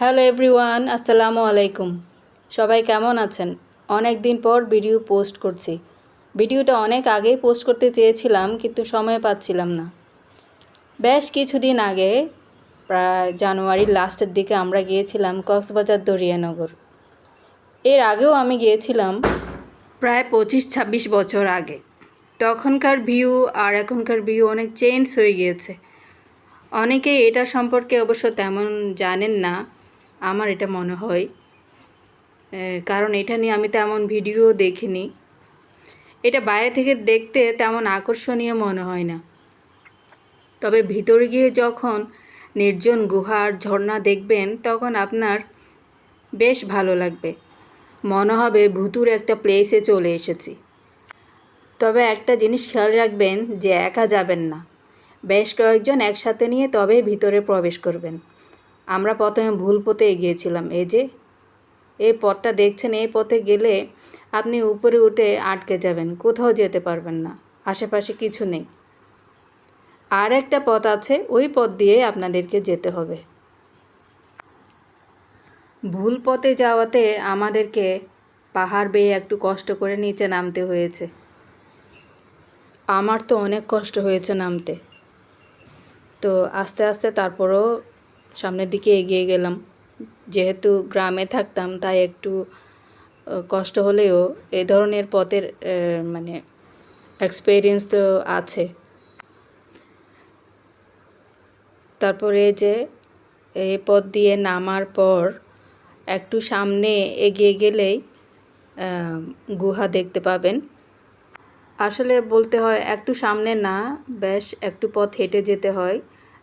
Hello everyone, আসসালামু আলাইকুম। সবাই কেমন আছেন? অনেক দিন পর ভিডিও পোস্ট করছি। ভিডিওটা অনেক আগেই পোস্ট করতে চেয়েছিলাম, কিন্তু সময় পাচ্ছিলাম না। বেশ কিছুদিন আগে, প্রায় জানুয়ারির লাস্টের দিকে আমরা গিয়েছিলাম কক্সবাজার দরিয়ানগর। এর আগেও আমি গিয়েছিলাম প্রায় 25-26 বছর আগে। তখনকার ভিউ আর এখনকার ভিউ অনেক চেঞ্জ হয়ে গিয়েছে। অনেকেই এটা সম্পর্কে অবশ্য তেমন জানেন না, আমার এটা মনে হয়, কারণ এটা নিয়ে আমি তেমন ভিডিও দেখিনি। এটা বাইরে থেকে দেখতে তেমন আকর্ষণীয় মনে হয় না, তবে ভিতরে গিয়ে যখন নির্জন গুহার ঝর্ণা দেখবেন তখন আপনার বেশ ভালো লাগবে। মনে হবে ভুতুর একটা প্লেসে চলে এসেছি। তবে একটা জিনিস খেয়াল রাখবেন যে একা যাবেন না, বেশ কয়েকজন একসাথে নিয়ে তবে ভিতরে প্রবেশ করবেন। আমরা প্রথমে ভুল পথে এগিয়েছিলাম। এই পথটা দেখছেন, এই পথে গেলে আপনি উপরে উঠে আটকে যাবেন, কোথাও যেতে পারবেন না, আশেপাশে কিছু নেই। আর একটা পথ আছে, ওই পথ দিয়ে আপনাদেরকে যেতে হবে। ভুল পথে যাওয়াতে আমাদেরকে পাহাড় বেয়ে একটু কষ্ট করে নিচে নামতে হয়েছে। আমার তো অনেক কষ্ট হয়েছে নামতে। তো আস্তে আস্তে তারপরও সামনের দিকে এগিয়ে গেলাম। যেহেতু গ্রামে থাকতাম, তাই একটু কষ্ট হলেও এ ধরনের পথের মানে এক্সপেরিয়েন্স তো আছে। তারপরে যে এই পথ দিয়ে নামার পর একটু সামনে এগিয়ে গেলেই গুহা দেখতে পাবেন। আসলে বলতে হয় একটু সামনে না, বেশ একটু পথ হেঁটে যেতে হয়,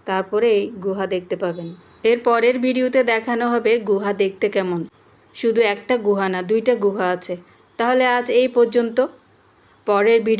তারপরেই গুহা দেখতে পাবেন। এর পরের ভিডিওতে দেখানো হবে গুহা দেখতে কেমন। শুধু একটা গুহা না, 2টা গুহা আছে। তাহলে আজ এই পর্যন্ত। পরের ভিডিও